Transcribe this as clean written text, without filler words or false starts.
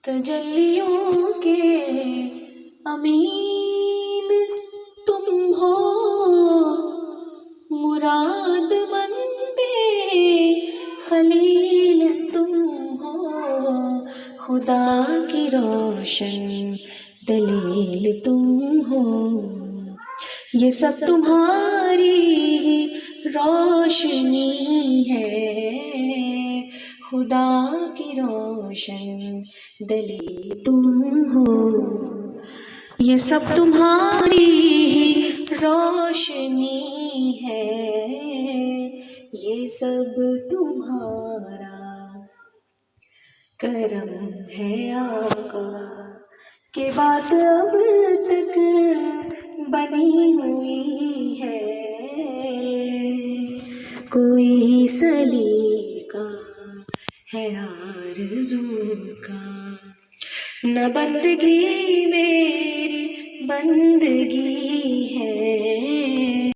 تجلیوں کے امین تم ہو، مراد مندے خلیل تم ہو، خدا کی روشن دلیل تم ہو، یہ سب تمہاری ہی روشنی ہے، خدا کی روشن دلیل تم ہو، یہ سب تمہاری ہی روشنی ہے، یہ سب تمہارا کرم ہے آقا، کہ بات اب تک بنی ہوئی ہے، کوئی سلیقہ ہے آرزو کا، نہ بندگی میری بندگی